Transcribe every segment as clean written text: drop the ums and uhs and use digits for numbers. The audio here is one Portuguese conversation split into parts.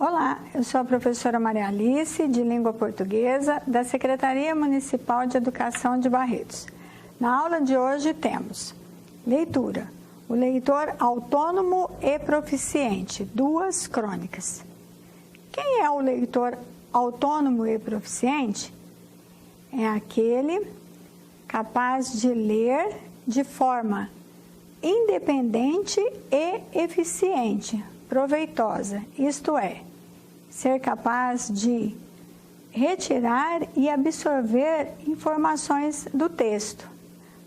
Olá, eu sou a professora Maria Alice, de Língua Portuguesa, da Secretaria Municipal de Educação de Barretos. Na aula de hoje temos leitura, o leitor autônomo e proficiente, 2 crônicas. Quem é o leitor autônomo e proficiente? É aquele capaz de ler de forma independente e eficiente, proveitosa, isto é, ser capaz de retirar e absorver informações do texto.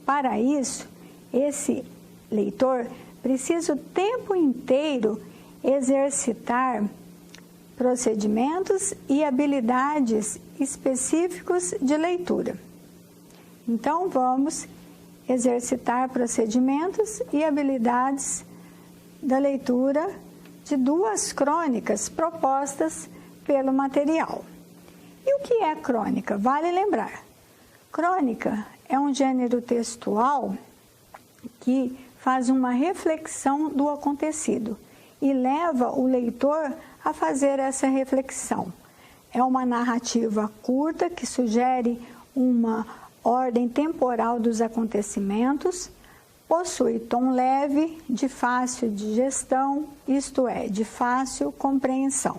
Para isso, esse leitor precisa o tempo inteiro exercitar procedimentos e habilidades específicos de leitura. Então, vamos exercitar procedimentos e habilidades da leitura de 2 crônicas propostas pelo material. E o que é crônica? Vale lembrar. Crônica é um gênero textual que faz uma reflexão do acontecido e leva o leitor a fazer essa reflexão. É uma narrativa curta que sugere uma ordem temporal dos acontecimentos, possui tom leve, de fácil digestão, isto é, de fácil compreensão.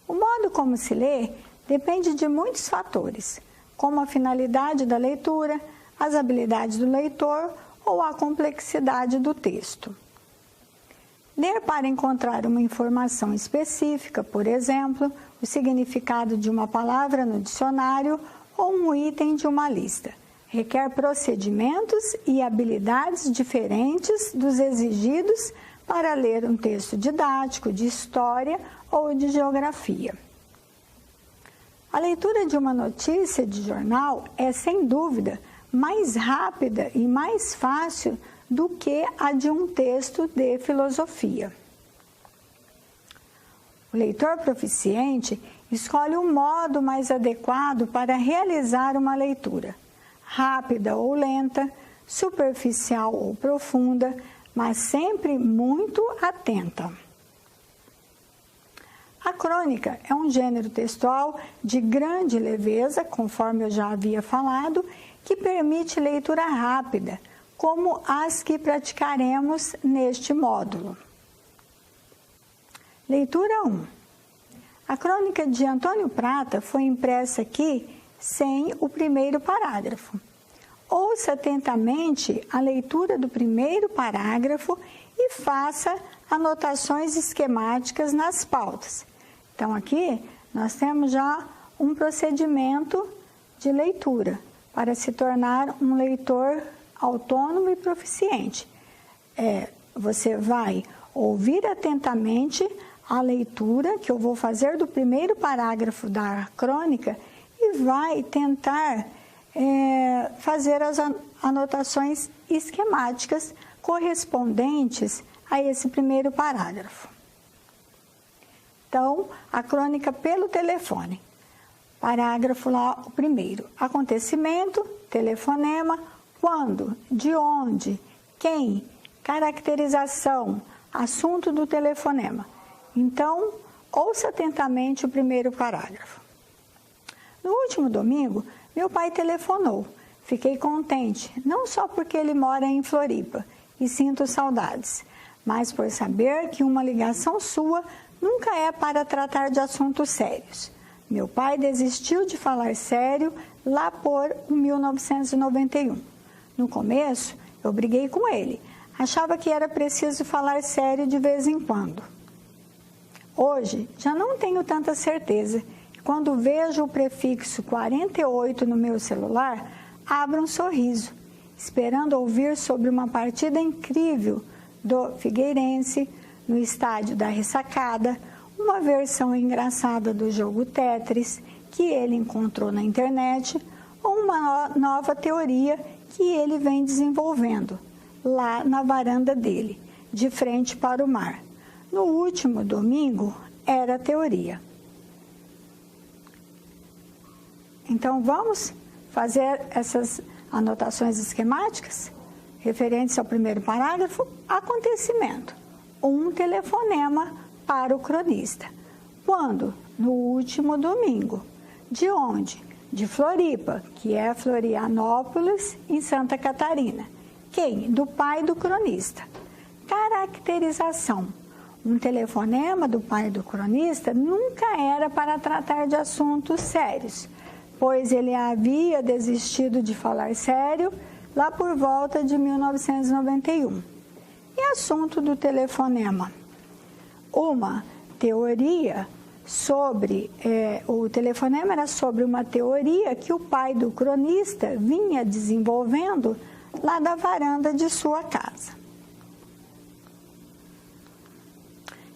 O modo como se lê depende de muitos fatores, como a finalidade da leitura, as habilidades do leitor ou a complexidade do texto. Ler para encontrar uma informação específica, por exemplo, o significado de uma palavra no dicionário ou um item de uma lista, requer procedimentos e habilidades diferentes dos exigidos para ler um texto didático, de história ou de geografia. A leitura de uma notícia de jornal é, sem dúvida, mais rápida e mais fácil do que a de um texto de filosofia. O leitor proficiente escolhe um modo mais adequado para realizar uma leitura, rápida ou lenta, superficial ou profunda, mas sempre muito atenta. A crônica é um gênero textual de grande leveza, conforme eu já havia falado, que permite leitura rápida, como as que praticaremos neste módulo. Leitura 1. A crônica de Antônio Prata foi impressa aqui sem o primeiro parágrafo. Ouça atentamente a leitura do primeiro parágrafo e faça anotações esquemáticas nas pautas. Então, aqui nós temos já um procedimento de leitura para se tornar um leitor autônomo e proficiente. Você vai ouvir atentamente a leitura que eu vou fazer do primeiro parágrafo da crônica e vai tentar fazer as anotações esquemáticas correspondentes a esse primeiro parágrafo. Então, a crônica pelo telefone. Parágrafo lá, o primeiro. Acontecimento, telefonema, quando, de onde, quem, caracterização, assunto do telefonema. Então, ouça atentamente o primeiro parágrafo. No último domingo, meu pai telefonou. Fiquei contente, não só porque ele mora em Floripa e sinto saudades, mas por saber que uma ligação sua nunca é para tratar de assuntos sérios. Meu pai desistiu de falar sério lá por 1991. No começo, eu briguei com ele. Achava que era preciso falar sério de vez em quando. Hoje, já não tenho tanta certeza. Quando vejo o prefixo 48 no meu celular, abro um sorriso, esperando ouvir sobre uma partida incrível do Figueirense no estádio da Ressacada, uma versão engraçada do jogo Tetris que ele encontrou na internet ou uma nova teoria que ele vem desenvolvendo lá na varanda dele, de frente para o mar. No último domingo, era a teoria. Então, vamos fazer essas anotações esquemáticas referentes ao primeiro parágrafo. Acontecimento. um telefonema para o cronista. Quando? No último domingo. De onde? De Floripa, que é Florianópolis, em Santa Catarina. Quem? Do pai do cronista. Caracterização. Um telefonema do pai do cronista nunca era para tratar de assuntos sérios, pois ele havia desistido de falar sério lá por volta de 1991. E assunto do telefonema? Uma teoria sobre... o telefonema era sobre uma teoria que o pai do cronista vinha desenvolvendo lá da varanda de sua casa.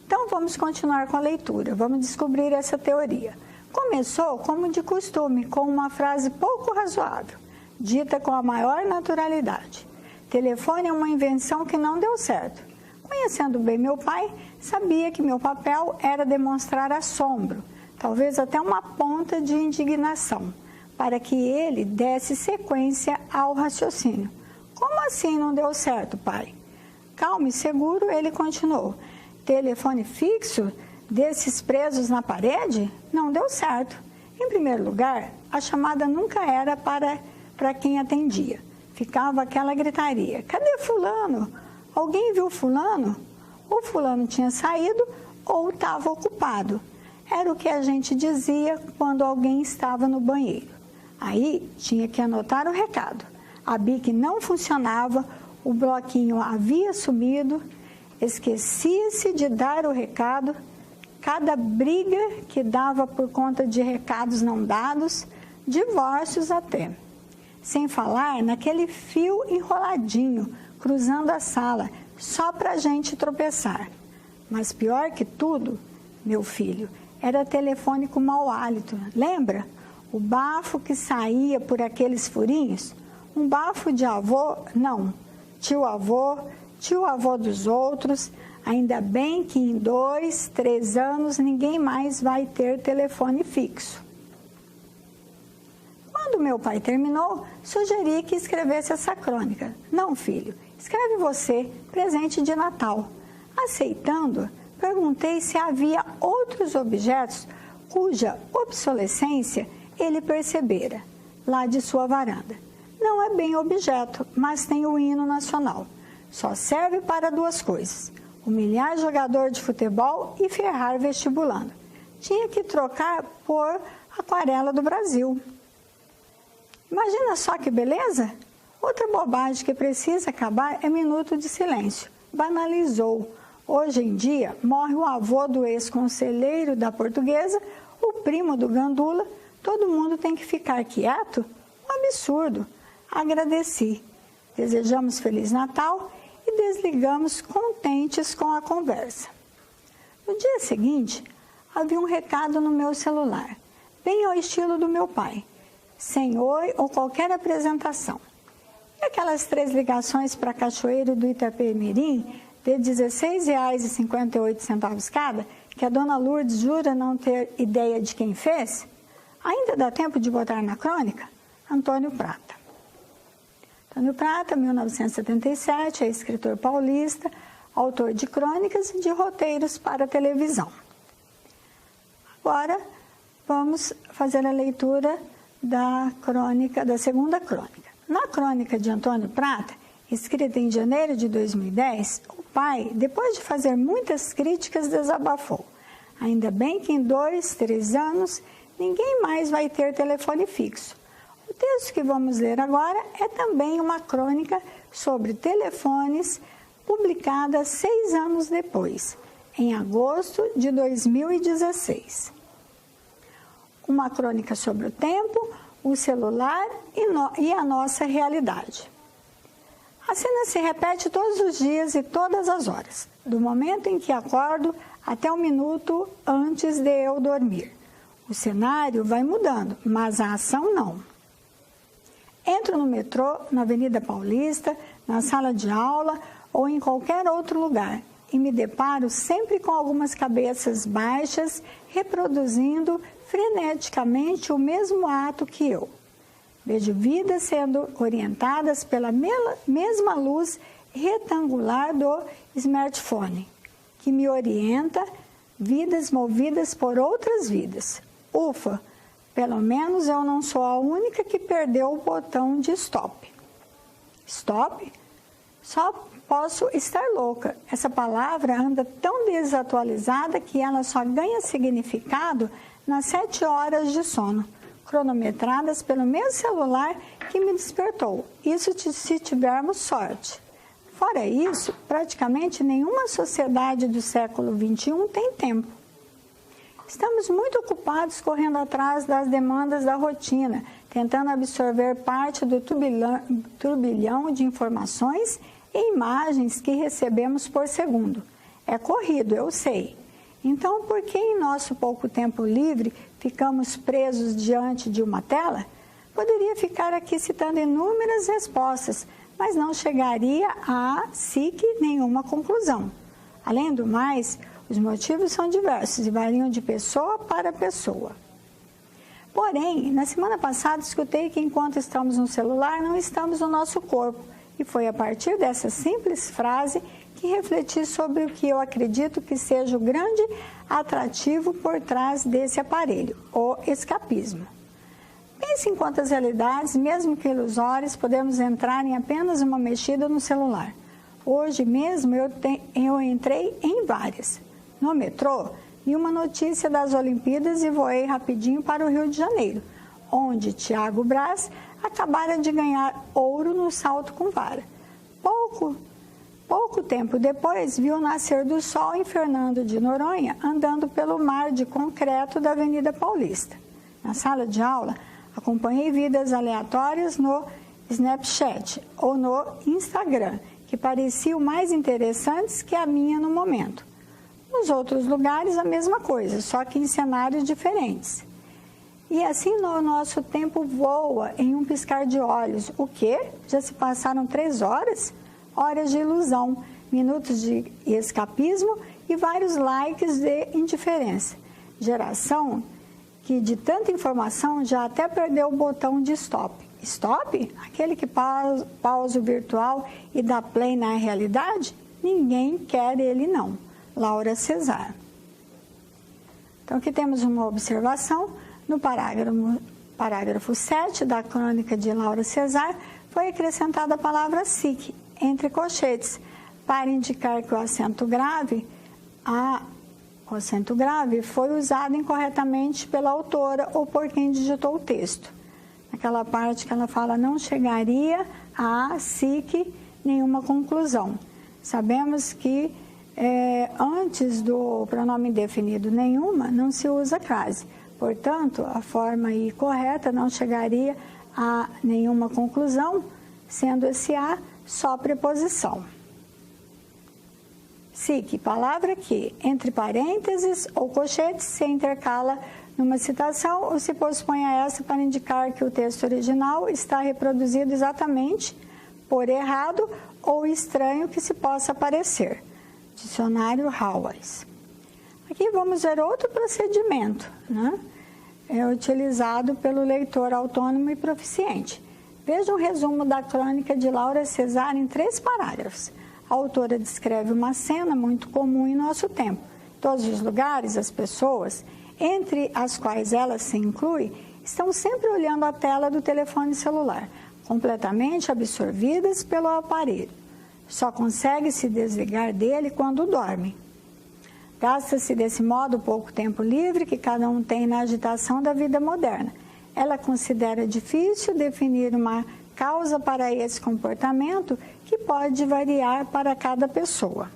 Então, vamos continuar com a leitura, vamos descobrir essa teoria. Começou, como de costume, com uma frase pouco razoável, dita com a maior naturalidade. Telefone é uma invenção que não deu certo. Conhecendo bem meu pai, sabia que meu papel era demonstrar assombro, talvez até uma ponta de indignação, para que ele desse sequência ao raciocínio. Como assim não deu certo, pai? Calmo e seguro, ele continuou. Telefone fixo, desses presos na parede, não deu certo. Em primeiro lugar, a chamada nunca era para quem atendia. Ficava aquela gritaria: cadê fulano? Alguém viu fulano? O fulano tinha saído ou estava ocupado. Era o que a gente dizia quando alguém estava no banheiro. Aí tinha que anotar o recado. A bique não funcionava, o bloquinho havia sumido, esquecia-se de dar o recado, cada briga que dava por conta de recados não dados, divórcios até. Sem falar naquele fio enroladinho, cruzando a sala, só para a gente tropeçar. Mas pior que tudo, meu filho, era telefone com mau hálito, lembra? O bafo que saía por aqueles furinhos, um bafo de avô, não, tio-avô dos outros. Ainda bem que em 2, 3 anos ninguém mais vai ter telefone fixo. Quando meu pai terminou, sugeri que escrevesse essa crônica. Não, filho, escreve você, presente de Natal. Aceitando, perguntei se havia outros objetos cuja obsolescência ele percebera, lá de sua varanda. Não é bem objeto, mas tem o hino nacional. Só serve para 2 coisas: humilhar jogador de futebol e ferrar vestibulando. Tinha que trocar por Aquarela do Brasil. Imagina só que beleza? Outra bobagem que precisa acabar é minuto de silêncio. Banalizou. Hoje em dia, morre o avô do ex-conselheiro da Portuguesa, o primo do Gandula, todo mundo tem que ficar quieto? Um absurdo. Agradeci. Desejamos Feliz Natal e desligamos contentes com a conversa. No dia seguinte, havia um recado no meu celular, bem ao estilo do meu pai, sem oi ou qualquer apresentação. E aquelas 3 ligações para Cachoeiro do Itapemirim, de R$ 16,58 cada, que a dona Lourdes jura não ter ideia de quem fez? Ainda dá tempo de botar na crônica? Antônio Prata. Antônio Prata, 1977, é escritor paulista, autor de crônicas e de roteiros para televisão. Agora, vamos fazer a leitura da segunda crônica. Na crônica de Antônio Prata, escrita em janeiro de 2010, o pai, depois de fazer muitas críticas, desabafou. Ainda bem que em 2, 3 anos, ninguém mais vai ter telefone fixo. O texto que vamos ler agora é também uma crônica sobre telefones, publicada 6 anos depois, em agosto de 2016. Uma crônica sobre o tempo, o celular e a nossa realidade. A cena se repete todos os dias e todas as horas, do momento em que acordo até um minuto antes de eu dormir. O cenário vai mudando, mas a ação não. Entro no metrô, na Avenida Paulista, na sala de aula ou em qualquer outro lugar e me deparo sempre com algumas cabeças baixas reproduzindo freneticamente o mesmo ato que eu. Vejo vidas sendo orientadas pela mesma luz retangular do smartphone. que me orienta, vidas movidas por outras vidas. Ufa, pelo menos eu não sou a única que perdeu o botão de stop. Stop? Só posso estar louca. Essa palavra anda tão desatualizada que ela só ganha significado nas 7 horas de sono, cronometradas pelo meu celular que me despertou. Isso se tivermos sorte. Fora isso, praticamente nenhuma sociedade do século XXI tem tempo. Estamos muito ocupados correndo atrás das demandas da rotina, tentando absorver parte do turbilhão de informações e imagens que recebemos por segundo. É corrido, eu sei. Então, por que em nosso pouco tempo livre ficamos presos diante de uma tela? Poderia ficar aqui citando inúmeras respostas, mas não chegaria a nenhuma conclusão. Além do mais, os motivos são diversos e variam de pessoa para pessoa. Porém, na semana passada escutei que enquanto estamos no celular, não estamos no nosso corpo. E foi a partir dessa simples frase que refleti sobre o que eu acredito que seja o grande atrativo por trás desse aparelho, o escapismo. Pense em quantas realidades, mesmo que ilusórias, podemos entrar em apenas uma mexida no celular. Hoje mesmo eu entrei em várias. No metrô, li uma notícia das Olimpíadas e voei rapidinho para o Rio de Janeiro, onde Thiago Braz acabara de ganhar ouro no salto com vara. Pouco tempo depois, vi o nascer do sol em Fernando de Noronha, andando pelo mar de concreto da Avenida Paulista. Na sala de aula, acompanhei vidas aleatórias no Snapchat ou no Instagram, que pareciam mais interessantes que a minha no momento. Nos outros lugares, a mesma coisa, só que em cenários diferentes. E assim o nosso tempo voa em um piscar de olhos. O quê? Já se passaram 3 horas? Horas de ilusão, minutos de escapismo e vários likes de indiferença. Geração que de tanta informação já até perdeu o botão de stop. Stop? Aquele que pausa o virtual e dá play na realidade? Ninguém quer ele não. Laura Cesar. Então aqui temos uma observação. No parágrafo 7 da crônica de Laura Cesar, foi acrescentada a palavra SIC, entre colchetes, para indicar que o acento grave foi usado incorretamente pela autora ou por quem digitou o texto. Naquela parte que ela fala, não chegaria a nenhuma conclusão. Sabemos que antes do pronome indefinido nenhuma, não se usa crase. Portanto, a forma aí correta não chegaria a nenhuma conclusão, sendo esse a só preposição. SIC, palavra que, entre parênteses ou colchetes, se intercala numa citação ou se pospõe a essa para indicar que o texto original está reproduzido exatamente por errado ou estranho que se possa parecer. Dicionário Howells. Aqui vamos ver outro procedimento, né? É utilizado pelo leitor autônomo e proficiente. Veja um resumo da crônica de Laura Cesar em 3 parágrafos. A autora descreve uma cena muito comum em nosso tempo. Em todos os lugares, as pessoas, entre as quais ela se inclui, estão sempre olhando a tela do telefone celular, completamente absorvidas pelo aparelho. Só consegue se desligar dele quando dorme. Gasta-se desse modo o pouco tempo livre que cada um tem na agitação da vida moderna. Ela considera difícil definir uma causa para esse comportamento que pode variar para cada pessoa.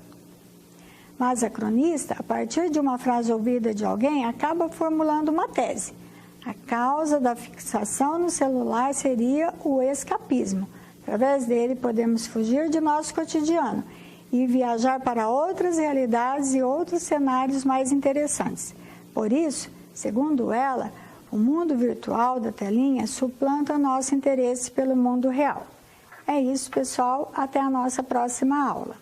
Mas a cronista, a partir de uma frase ouvida de alguém, acaba formulando uma tese. A causa da fixação no celular seria o escapismo. Através dele podemos fugir de nosso cotidiano e viajar para outras realidades e outros cenários mais interessantes. Por isso, segundo ela, o mundo virtual da telinha suplanta nosso interesse pelo mundo real. É isso, pessoal. Até a nossa próxima aula.